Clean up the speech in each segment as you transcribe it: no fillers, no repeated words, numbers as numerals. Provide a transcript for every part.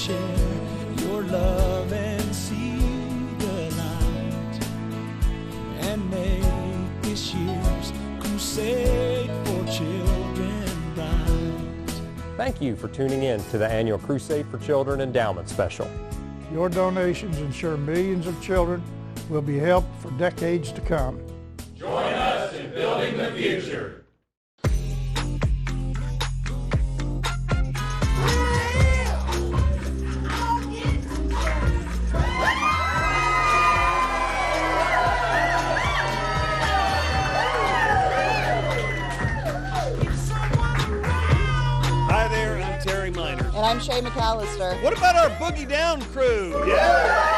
share your love and see the light, and make this year's crusade for children bright. Thank you for tuning in to the annual Crusade for Children Endowment Special. Your donations ensure millions of children will be helped for decades to come. Join us in building the future. Hi there, I'm Terry Miners. And I'm Shay McAllister. What about our Boogie Down crew? Yeah!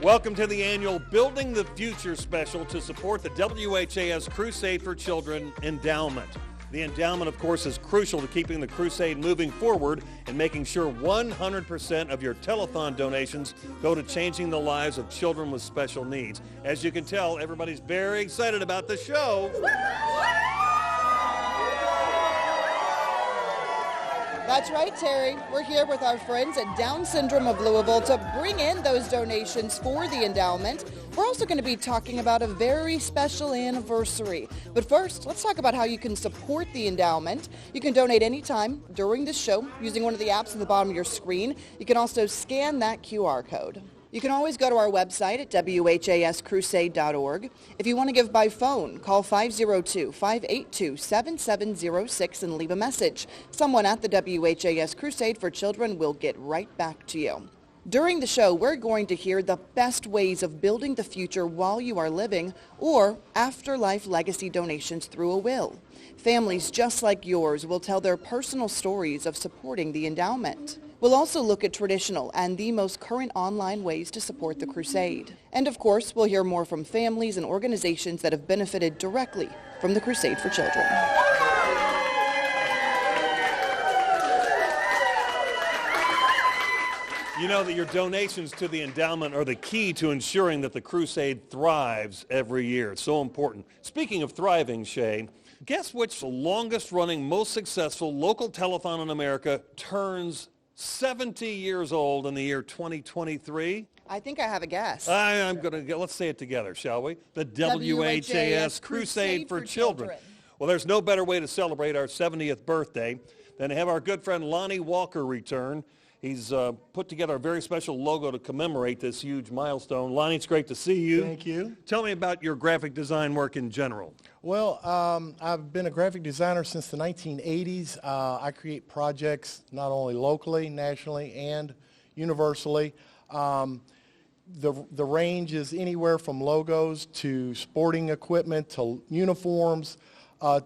Welcome to the annual Building the Future special to support the WHAS Crusade for Children Endowment. The endowment, of course, is crucial to keeping the crusade moving forward and making sure 100% of your telethon donations go to changing the lives of children with special needs. As you can tell, everybody's very excited about the show. That's right, Terry. We're here with our friends at Down Syndrome of Louisville to bring in those donations for the endowment. We're also going to be talking about a very special anniversary. But first, let's talk about how you can support the endowment. You can donate anytime during the show using one of the apps at the bottom of your screen. You can also scan that QR code. You can always go to our website at whascrusade.org. If you want to give by phone, call 502-582-7706 and leave a message. Someone at the WHAS Crusade for Children will get right back to you. During the show, we're going to hear the best ways of building the future while you are living, or afterlife legacy donations through a will. Families just like yours will tell their personal stories of supporting the endowment. We'll also look at traditional and the most current online ways to support the crusade. And of course, we'll hear more from families and organizations that have benefited directly from the Crusade for Children. You know that your donations to the endowment are the key to ensuring that the crusade thrives every year. It's so important. Speaking of thriving, Shay, guess which longest-running, most successful local telethon in America turns 70 years old in the year 2023? I think I have a guess. I'm going to let's say it together, shall we? The WHAS Crusade for Children. Well, there's no better way to celebrate our 70th birthday than to have our good friend Lonnie Walker return. He's put together a very special logo to commemorate this huge milestone. Lonnie, it's great to see you. Thank you. Tell me about your graphic design work in general. Well, I've been a graphic designer since the 1980s. I create projects not only locally, nationally, and universally. The range is anywhere from logos to sporting equipment to uniforms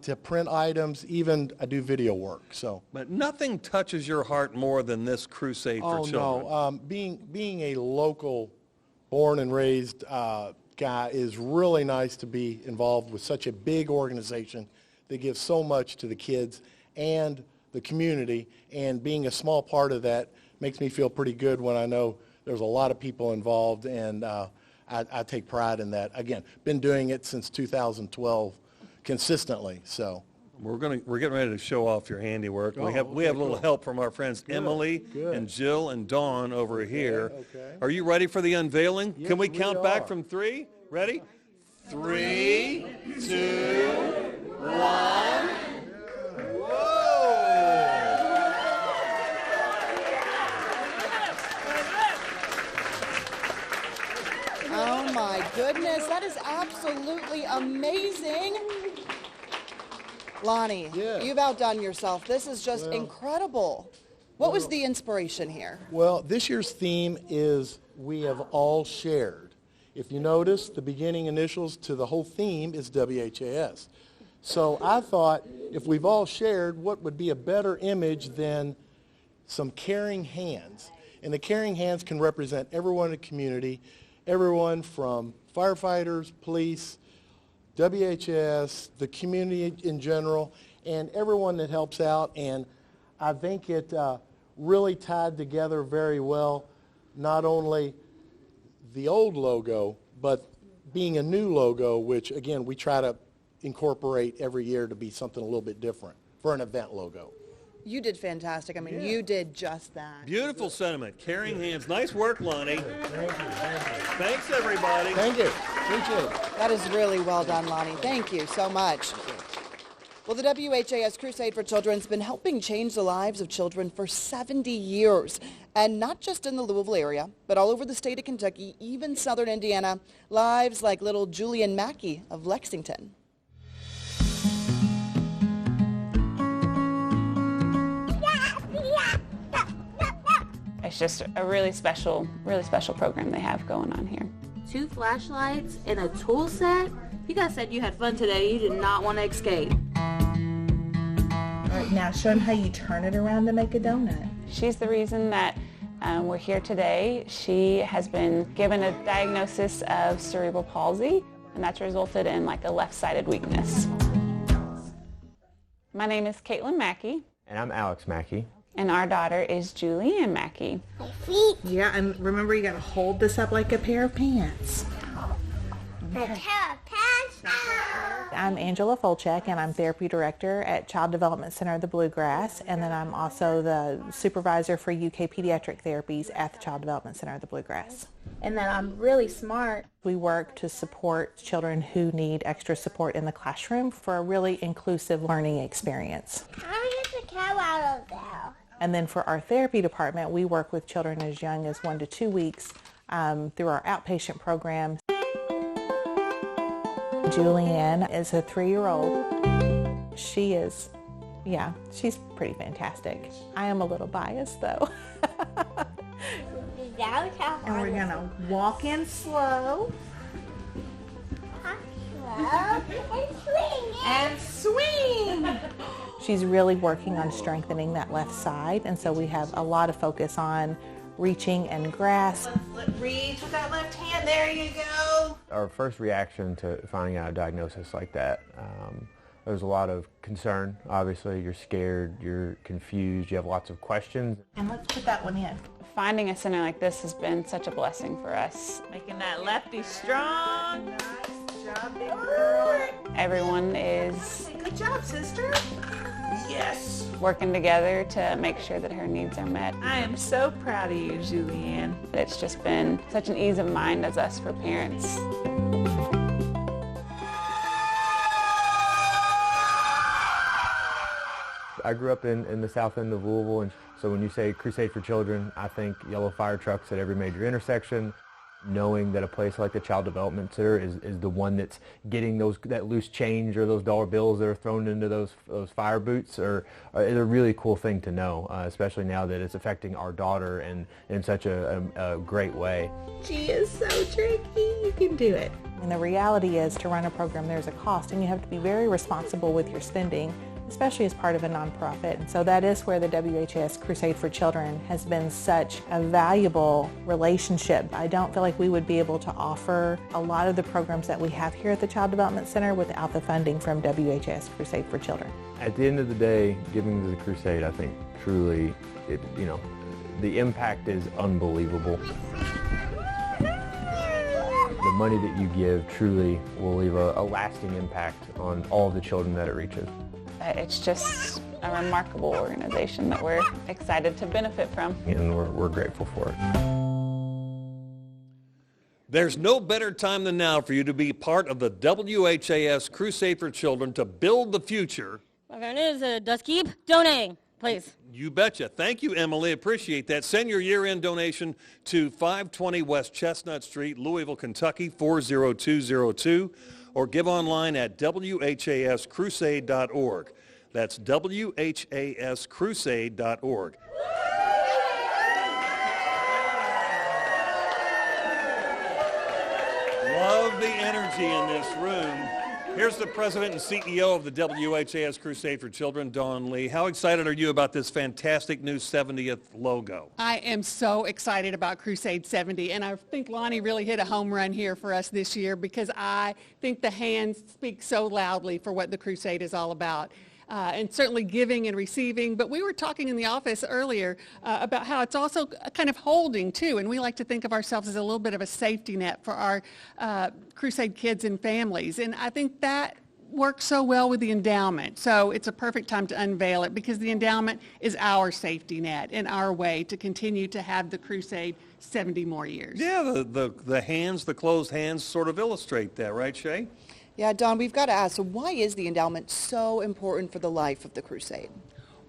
to print items. Even I do video work. But nothing touches your heart more than this Crusade for Children. Oh no, being a local, born and raised guy is really nice to be involved with such a big organization that gives so much to the kids and the community, and being a small part of that makes me feel pretty good when I know there's a lot of people involved, and I take pride in that. Again, been doing it since 2012 consistently, so. We're getting ready to show off your handiwork. We have a little help from our friends Emily and Jill and Dawn over here. Okay. Are you ready for the unveiling? Yes, Can we count back are. from 3? Ready? 3, 2, 1. Whoa! Oh my goodness, that is absolutely amazing. Lonnie, you've outdone yourself. This is just incredible. What was the inspiration here? Well, this year's theme is We Have All Shared. If you notice, the beginning initials to the whole theme is WHAS. So I thought, if we've all shared, what would be a better image than some caring hands? And the caring hands can represent everyone in the community, everyone from firefighters, police, WHS, the community in general, and everyone that helps out. And I think it really tied together very well, not only the old logo, but being a new logo, which, again, we try to incorporate every year to be something a little bit different for an event logo. You did fantastic. I mean, you did just that. Beautiful sentiment. Caring hands. Nice work, Lonnie. Thank you. Thanks, everybody. Thank you. Appreciate it. That is really well done, Lonnie. Thank you so much. Well, the WHAS Crusade for Children has been helping change the lives of children for 70 years. And not just in the Louisville area, but all over the state of Kentucky, even southern Indiana, lives like little Julian Mackey of Lexington. It's just a really special program they have going on here. 2 flashlights and a tool set? You guys said you had fun today. You did not want to escape. All right, now show them how you turn it around to make a donut. She's the reason that we're here today. She has been given a diagnosis of cerebral palsy, and that's resulted in like a left-sided weakness. My name is Caitlin Mackey. And I'm Alex Mackey. And our daughter is Julianne Mackey. Yeah, and remember you gotta hold this up like a pair of pants. Okay. I'm Angela Folchek, and I'm Therapy Director at Child Development Center of the Bluegrass, and then I'm also the Supervisor for UK Pediatric Therapies at the Child Development Center of the Bluegrass. And then I'm really smart. We work to support children who need extra support in the classroom for a really inclusive learning experience. How do you get the cow out of there? And then for our therapy department, we work with children as young as 1 to 2 weeks through our outpatient program. Julianne is a 3-year-old. She is, she's pretty fantastic. I am a little biased though. And we're gonna walk in slow. And swing! She's really working on strengthening that left side, and so we have a lot of focus on reaching and grasp. Reach with that left hand. There you go. Our first reaction to finding out a diagnosis like that, there's a lot of concern. Obviously, you're scared, you're confused, you have lots of questions. And let's put that one in. Finding a center like this has been such a blessing for us. Making that lefty strong. Nice job, big girl. Everyone is Good job, sister. Yes. working together to make sure that her needs are met. I am so proud of you, Julianne. It's just been such an ease of mind as us for parents. I grew up in the south end of Louisville, and so when you say Crusade for Children, I think yellow fire trucks at every major intersection. Knowing that a place like the Child Development Center is the one that's getting that loose change or those dollar bills that are thrown into those fire boots is a really cool thing to know, especially now that it's affecting our daughter in such a great way. She is so tricky. You can do it. And the reality is, to run a program, there's a cost, and you have to be very responsible with your spending, especially as part of a nonprofit. And so that is where the WHAS Crusade for Children has been such a valuable relationship. I don't feel like we would be able to offer a lot of the programs that we have here at the Child Development Center without the funding from WHAS Crusade for Children. At the end of the day, giving to the Crusade, I think truly, the impact is unbelievable. The money that you give truly will leave a lasting impact on all of the children that it reaches. It's just a remarkable organization that we're excited to benefit from. And we're grateful for it. There's no better time than now for you to be part of the WHAS Crusade for Children to build the future. Just keep donating, please. You betcha. Thank you, Emily. Appreciate that. Send your year-end donation to 520 West Chestnut Street, Louisville, Kentucky, 40202, or give online at whascrusade.org. That's whascrusade.org. Love the energy in this room. Here's the president and CEO of the WHAS Crusade for Children, Dawn Lee. How excited are you about this fantastic new 70th logo? I am so excited about Crusade 70, and I think Lonnie really hit a home run here for us this year, because I think the hands speak so loudly for what the Crusade is all about. And certainly giving and receiving. But we were talking in the office earlier about how it's also kind of holding too. And we like to think of ourselves as a little bit of a safety net for our Crusade kids and families. And I think that works so well with the endowment. So it's a perfect time to unveil it because the endowment is our safety net and our way to continue to have the crusade 70 more years. Yeah, the closed hands sort of illustrate that, right, Shay? Yeah, Don, we've got to ask, so why is the endowment so important for the life of the crusade?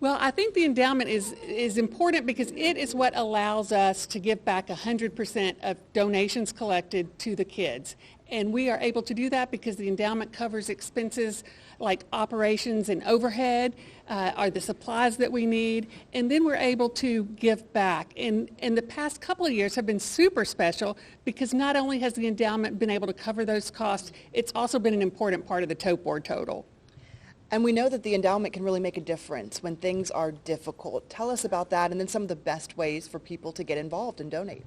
Well, I think the endowment is important because it is what allows us to give back 100% of donations collected to the kids. And we are able to do that because the endowment covers expenses like operations and overhead, are the supplies that we need, and then we're able to give back. And the past couple of years have been super special because not only has the endowment been able to cover those costs, it's also been an important part of the tote board total. And we know that the endowment can really make a difference when things are difficult. Tell us about that and then some of the best ways for people to get involved and donate.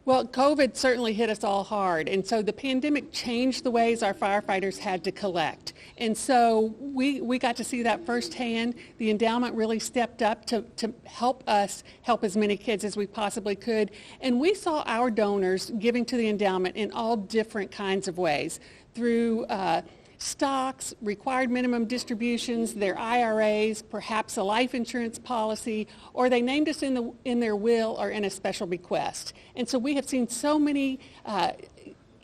Well, COVID certainly hit us all hard, and so the pandemic changed the ways our firefighters had to collect. And so we got to see that firsthand. The endowment really stepped up to help us help as many kids as we possibly could. And we saw our donors giving to the endowment in all different kinds of ways, through stocks, required minimum distributions, their IRAs, perhaps a life insurance policy, or they named us in their will or in a special bequest. And so we have seen so many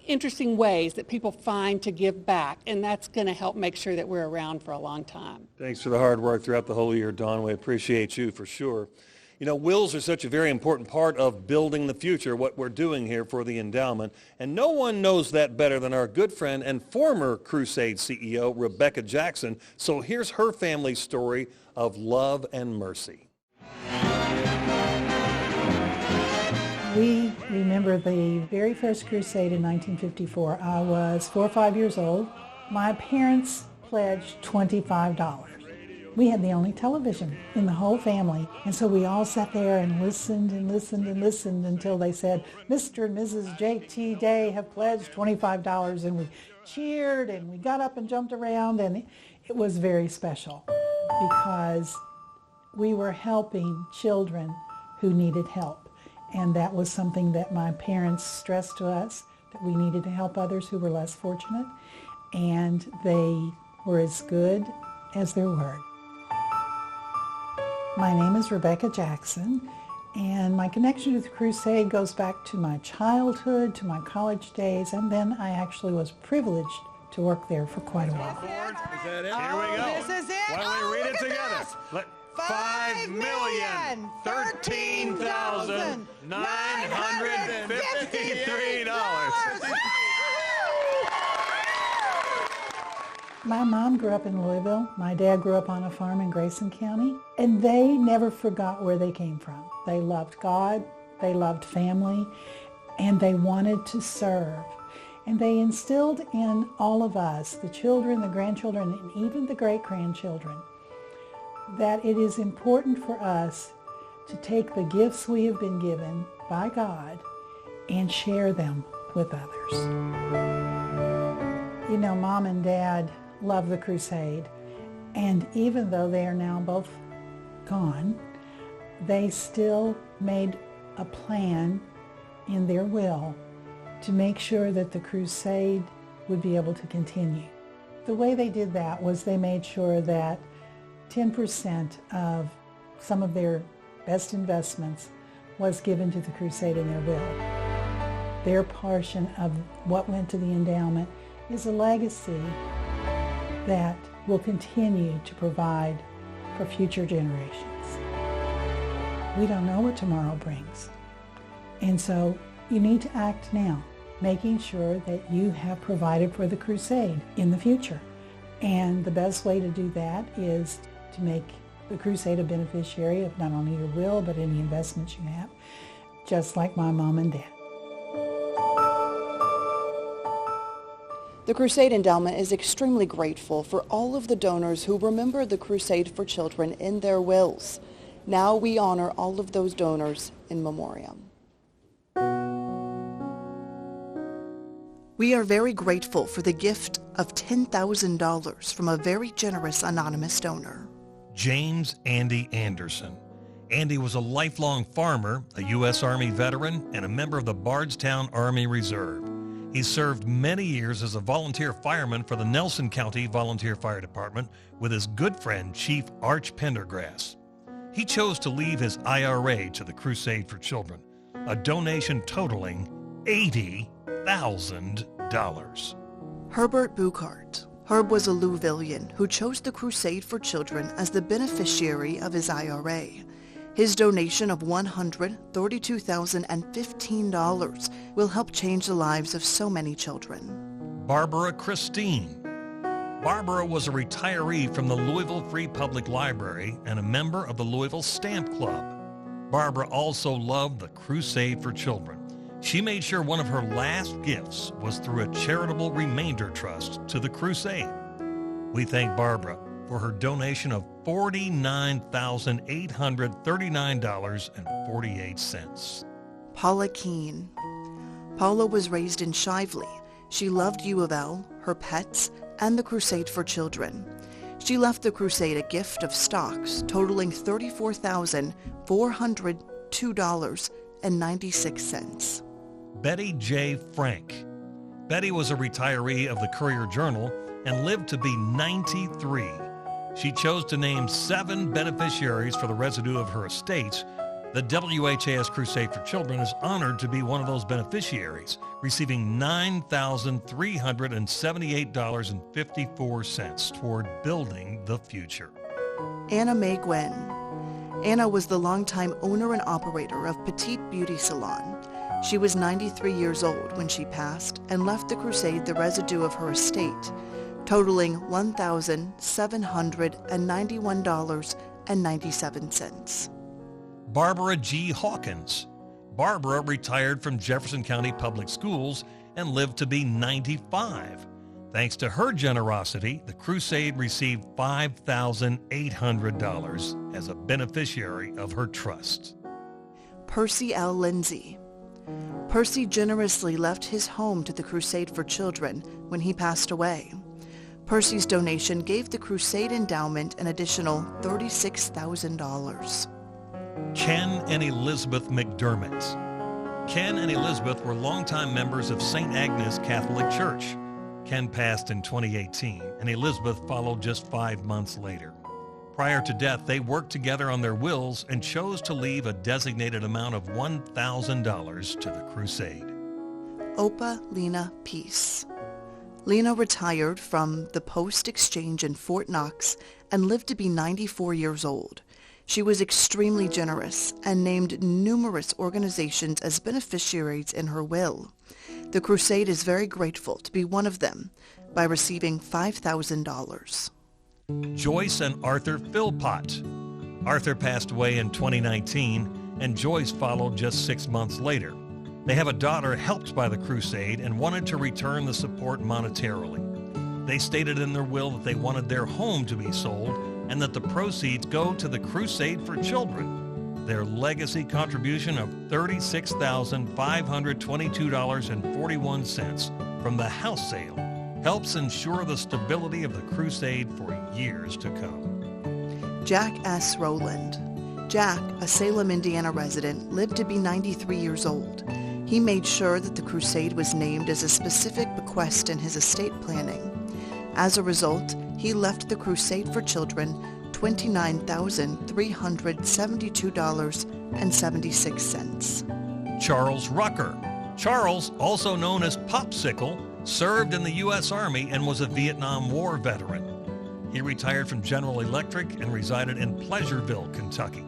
interesting ways that people find to give back, and that's going to help make sure that we're around for a long time. Thanks for the hard work throughout the whole year, Dawn. We appreciate you for sure. You know, wills are such a very important part of building the future, what we're doing here for the endowment. And no one knows that better than our good friend and former Crusade CEO, Rebecca Jackson. So here's her family's story of love and mercy. We remember the very first crusade in 1954. I was 4 or 5 years old. My parents pledged $25. We had the only television in the whole family. And so we all sat there and listened and listened and listened until they said, Mr. and Mrs. J.T. Day have pledged $25. And we cheered and we got up and jumped around. And it was very special because we were helping children who needed help. And that was something that my parents stressed to us, that we needed to help others who were less fortunate. And they were as good as their word. My name is Rebecca Jackson, and my connection to the crusade goes back to my childhood, to my college days, and then I actually was privileged to work there for quite a while. Is that it? Here we go. This is it. Why don't we read it together? $5,013,953. My mom grew up in Louisville. My dad grew up on a farm in Grayson County, and they never forgot where they came from. They loved God, they loved family, and they wanted to serve. And they instilled in all of us, the children, the grandchildren, and even the great-grandchildren, that it is important for us to take the gifts we have been given by God and share them with others. You know, Mom and Dad love the crusade, and even though they are now both gone, they still made a plan in their will to make sure that the crusade would be able to continue. The way they did that was they made sure that 10% of some of their best investments was given to the crusade in their will. Their portion of what went to the endowment is a legacy that will continue to provide for future generations. We don't know what tomorrow brings. And so you need to act now, making sure that you have provided for the crusade in the future. And the best way to do that is to make the crusade a beneficiary of not only your will, but any investments you have, just like my mom and dad. The Crusade Endowment is extremely grateful for all of the donors who remember the Crusade for Children in their wills. Now we honor all of those donors in memoriam. We are very grateful for the gift of $10,000 from a very generous anonymous donor. James Andy Anderson. Andy was a lifelong farmer, a U.S. Army veteran, and a member of the Bardstown Army Reserve. He served many years as a volunteer fireman for the Nelson County Volunteer Fire Department with his good friend, Chief Arch Pendergrass. He chose to leave his IRA to the Crusade for Children, a donation totaling $80,000. Herbert Buchart. Herb was a Louisvillian who chose the Crusade for Children as the beneficiary of his IRA. His donation of $132,015 will help change the lives of so many children. Barbara Christine. Barbara was a retiree from the Louisville Free Public Library and a member of the Louisville Stamp Club. Barbara also loved the Crusade for Children. She made sure one of her last gifts was through a charitable remainder trust to the Crusade. We thank Barbara for her donation of $49,839.48. Paula Keene. Paula was raised in Shively. She loved U of L, her pets, and the Crusade for Children. She left the Crusade a gift of stocks totaling $34,402.96. Betty J. Frank. Betty was a retiree of the Courier-Journal and lived to be 93. She chose to name 7 beneficiaries for the residue of her estates. The WHAS Crusade for Children is honored to be one of those beneficiaries, receiving $9,378.54 toward building the future. Anna Mae Gwen. Anna was the longtime owner and operator of Petite Beauty Salon. She was 93 years old when she passed and left the Crusade the residue of her estate, totaling $1,791.97. Barbara G. Hawkins. Barbara retired from Jefferson County Public Schools and lived to be 95. Thanks to her generosity, the Crusade received $5,800 as a beneficiary of her trust. Percy L. Lindsay. Percy generously left his home to the Crusade for Children when he passed away. Percy's donation gave the Crusade Endowment an additional $36,000. Ken and Elizabeth McDermott. Ken and Elizabeth were longtime members of St. Agnes Catholic Church. Ken passed in 2018, and Elizabeth followed just 5 months later. Prior to death, they worked together on their wills and chose to leave a designated amount of $1,000 to the Crusade. Opa Lena Peace. Lena retired from the Post Exchange in Fort Knox and lived to be 94 years old. She was extremely generous and named numerous organizations as beneficiaries in her will. The Crusade is very grateful to be one of them by receiving $5,000. Joyce and Arthur Philpott. Arthur passed away in 2019, and Joyce followed just 6 months later. They have a daughter helped by the Crusade and wanted to return the support monetarily. They stated in their will that they wanted their home to be sold and that the proceeds go to the Crusade for Children. Their legacy contribution of $36,522.41 from the house sale helps ensure the stability of the Crusade for years to come. Jack S. Rowland. Jack, a Salem, Indiana resident, lived to be 93 years old. He made sure that the Crusade was named as a specific bequest in his estate planning. As a result, he left the Crusade for Children $29,372.76. Charles Rucker. Charles, also known as Popsicle, served in the U.S. Army and was a Vietnam War veteran. He retired from General Electric and resided in Pleasureville, Kentucky.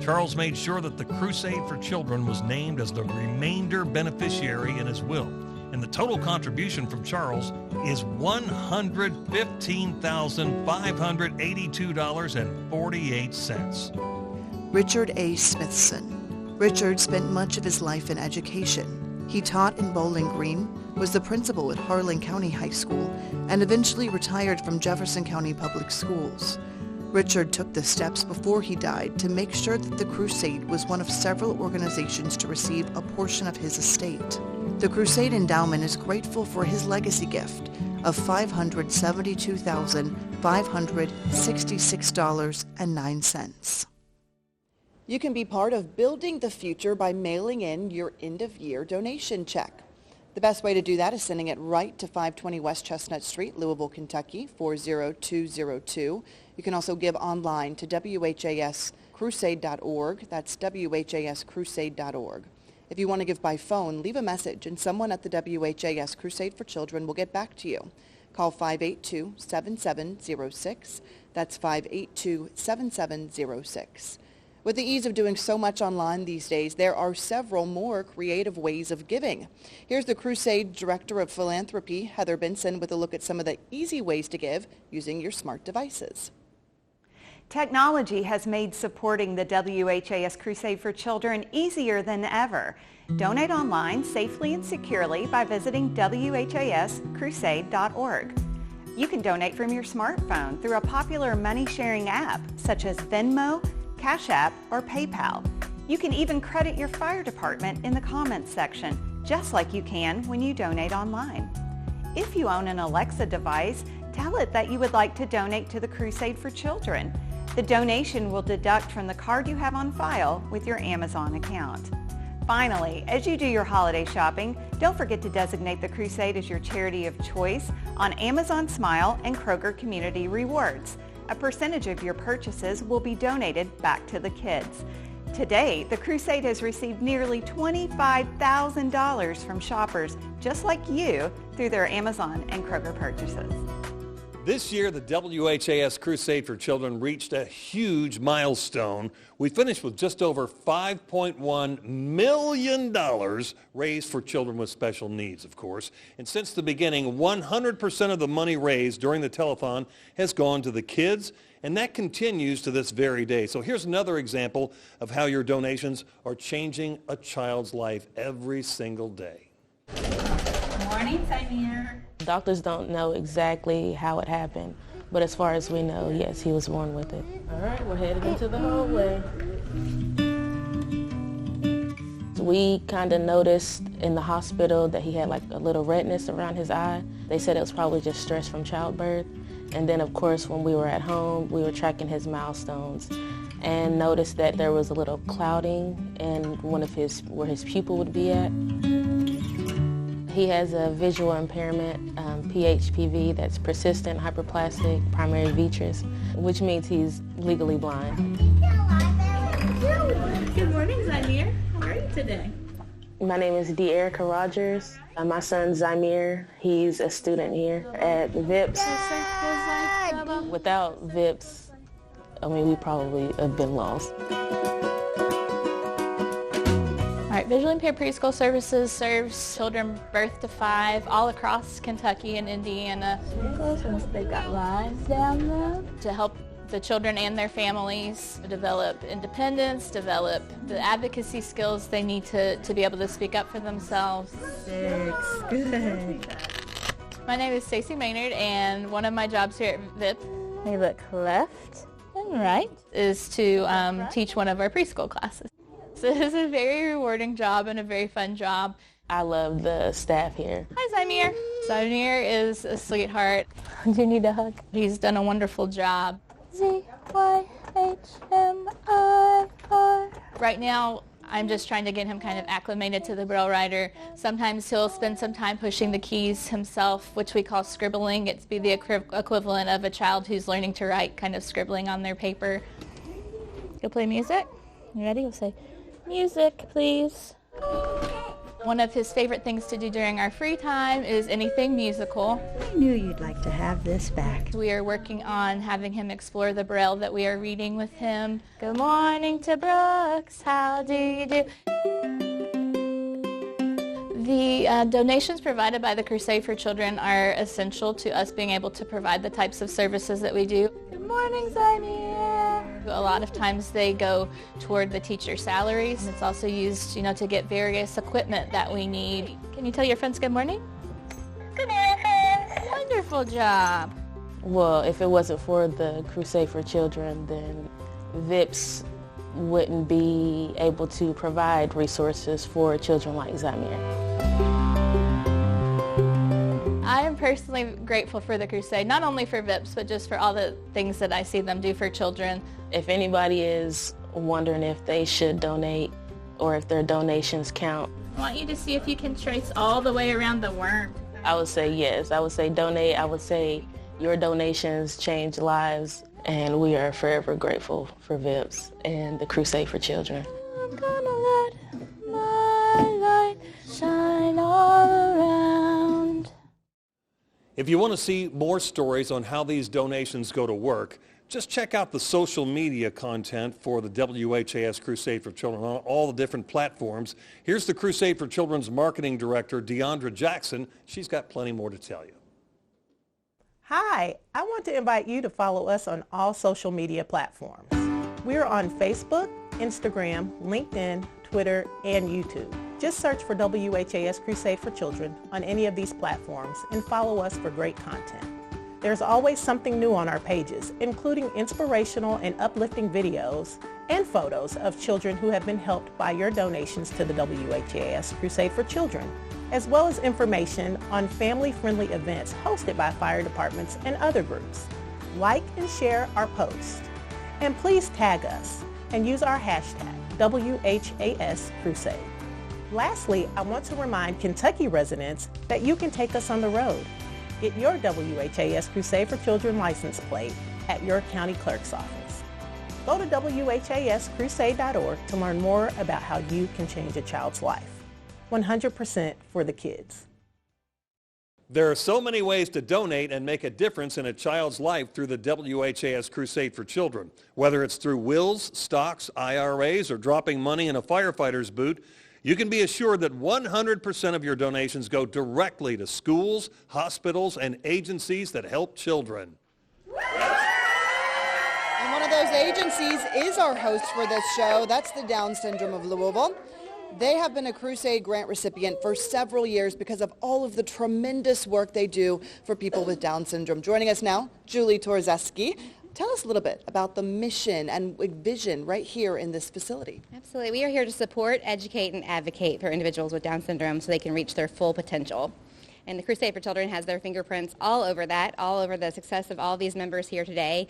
Charles made sure that the Crusade for Children was named as the remainder beneficiary in his will, and the total contribution from Charles is $115,582.48. Richard A. Smithson. Richard spent much of his life in education. He taught in Bowling Green, was the principal at Harlan County High School, and eventually retired from Jefferson County Public Schools. Richard took the steps before he died to make sure that the Crusade was one of several organizations to receive a portion of his estate. The Crusade Endowment is grateful for his legacy gift of $572,566.09. You can be part of building the future by mailing in your end-of-year donation check. The best way to do that is sending it right to 520 West Chestnut Street, Louisville, Kentucky, 40202. You can also give online to WHAScrusade.org. That's WHAScrusade.org. If you want to give by phone, leave a message and someone at the WHAS Crusade for Children will get back to you. Call 582-7706. That's 582-7706. With the ease of doing so much online these days, there are several more creative ways of giving. Here's the Crusade Director of Philanthropy, Heather Benson, with a look at some of the easy ways to give using your smart devices. Technology has made supporting the WHAS Crusade for Children easier than ever. Donate online safely and securely by visiting WHAScrusade.org. You can donate from your smartphone through a popular money-sharing app such as Venmo, Cash App, or PayPal. You can even credit your fire department in the comments section, just like you can when you donate online. If you own an Alexa device, tell it that you would like to donate to the Crusade for Children. The donation will deduct from the card you have on file with your Amazon account. Finally, as you do your holiday shopping, don't forget to designate the Crusade as your charity of choice on Amazon Smile and Kroger Community Rewards. A percentage of your purchases will be donated back to the kids. Today, the Crusade has received nearly $25,000 from shoppers just like you through their Amazon and Kroger purchases. This year, the WHAS Crusade for Children reached a huge milestone. We finished with just over $5.1 million raised for children with special needs, of course. And since the beginning, 100% of the money raised during the telethon has gone to the kids, and that continues to this very day. So here's another example of how your donations are changing a child's life every single day. Good morning, Samir. Doctors don't know exactly how it happened, but as far as we know, yes, he was born with it. All right, we're headed into the hallway. We kind of noticed in the hospital that he had like a little redness around his eye. They said it was probably just stress from childbirth. And then, of course, when we were at home, we were tracking his milestones and noticed that there was a little clouding in where his pupil would be at. He has a visual impairment, PHPV, that's persistent hyperplastic primary vitreous, which means he's legally blind. Good morning, Zamir. How are you today? My name is Erica Rogers. My son Zamir, he's a student here at VIPS. Without VIPS, I mean, we probably have been lost. All right, Visually Impaired Preschool Services serves children birth to 5 all across Kentucky and Indiana. They've got lines down there. To help the children and their families develop independence, develop the advocacy skills they need to be able to speak up for themselves. 6, good. My name is Stacey Maynard, and one of my jobs here at VIP, They look left and right, is to teach one of our preschool classes. So this is a very rewarding job and a very fun job. I love the staff here. Hi, Zamir. Zamir is a sweetheart. Do you need a hug? He's done a wonderful job. Z-Y-H-M-I-R. Right now, I'm just trying to get him kind of acclimated to the Braille writer. Sometimes he'll spend some time pushing the keys himself, which we call scribbling. It's be the equivalent of a child who's learning to write, kind of scribbling on their paper. You'll play music? You ready? You'll say, music, please. One of his favorite things to do during our free time is anything musical. I knew you'd like to have this back. We are working on having him explore the Braille that we are reading with him. Good morning to Brooks, how do you do? The donations provided by the Crusade for Children are essential to us being able to provide the types of services that we do. Good morning, Zamir. A lot of times they go toward the teacher's salaries. It's also used, to get various equipment that we need. Can you tell your friends good morning? Good morning, friends. Wonderful job. Well, if it wasn't for the Crusade for Children, then VIPS wouldn't be able to provide resources for children like Zamir. I am personally grateful for the Crusade, not only for VIPS, but just for all the things that I see them do for children. If anybody is wondering if they should donate or if their donations count. I want you to see if you can trace all the way around the worm. I would say yes. I would say donate. I would say your donations change lives, and we are forever grateful for VIPS and the Crusade for Children. I'm gonna let my light shine all around. If you want to see more stories on how these donations go to work, just check out the social media content for the WHAS Crusade for Children on all the different platforms. Here's the Crusade for Children's marketing director, Deandra Jackson. She's got plenty more to tell you. Hi, I want to invite you to follow us on all social media platforms. We're on Facebook, Instagram, LinkedIn, Twitter, and YouTube. Just search for WHAS Crusade for Children on any of these platforms and follow us for great content. There's always something new on our pages, including inspirational and uplifting videos and photos of children who have been helped by your donations to the WHAS Crusade for Children, as well as information on family-friendly events hosted by fire departments and other groups. Like and share our posts. And please tag us and use our hashtag WHAS Crusade. Lastly, I want to remind Kentucky residents that you can take us on the road. Get your WHAS Crusade for Children license plate at your county clerk's office. Go to WHAScrusade.org to learn more about how you can change a child's life. 100% for the kids. There are so many ways to donate and make a difference in a child's life through the WHAS Crusade for Children. Whether it's through wills, stocks, IRAs, or dropping money in a firefighter's boot, you can be assured that 100% of your donations go directly to schools, hospitals, and agencies that help children. And one of those agencies is our host for this show. That's the Down Syndrome of Louisville. They have been a Crusade grant recipient for several years because of all of the tremendous work they do for people with Down syndrome. Joining us now, Julie Torzeski. Tell us a little bit about the mission and vision right here in this facility. Absolutely. We are here to support, educate, and advocate for individuals with Down syndrome so they can reach their full potential. And the Crusade for Children has their fingerprints all over that, all over the success of all these members here today,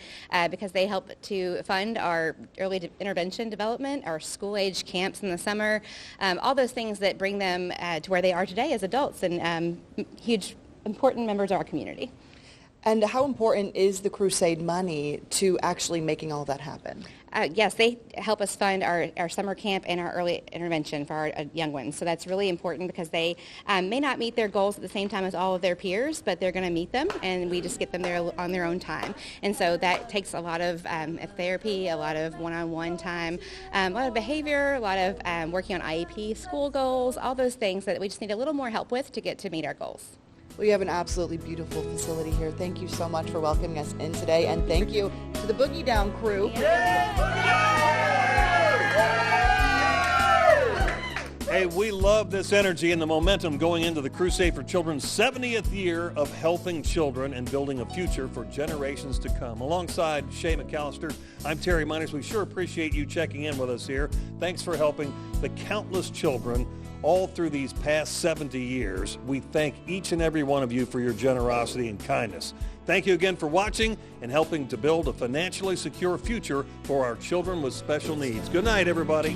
because they help to fund our early intervention development, our school-age camps in the summer, all those things that bring them to where they are today as adults and huge, important members of our community. And how important is the Crusade money to actually making all that happen? Yes, they help us fund our summer camp and our early intervention for our young ones. So that's really important because they may not meet their goals at the same time as all of their peers, but they're going to meet them, and we just get them there on their own time. And so that takes a lot of therapy, a lot of one-on-one time, a lot of behavior, a lot of working on IEP, school goals, all those things that we just need a little more help with to get to meet our goals. We have an absolutely beautiful facility here. Thank you so much for welcoming us in today, and thank you to the Boogie Down crew. Hey, we love this energy and the momentum going into the Crusade for Children's 70th year of helping children and building a future for generations to come. Alongside Shay McAllister, I'm Terry Miners. We sure appreciate you checking in with us here. Thanks for helping the countless children all through these past 70 years. We thank each and every one of you for your generosity and kindness. Thank you again for watching and helping to build a financially secure future for our children with special needs. Good night, everybody.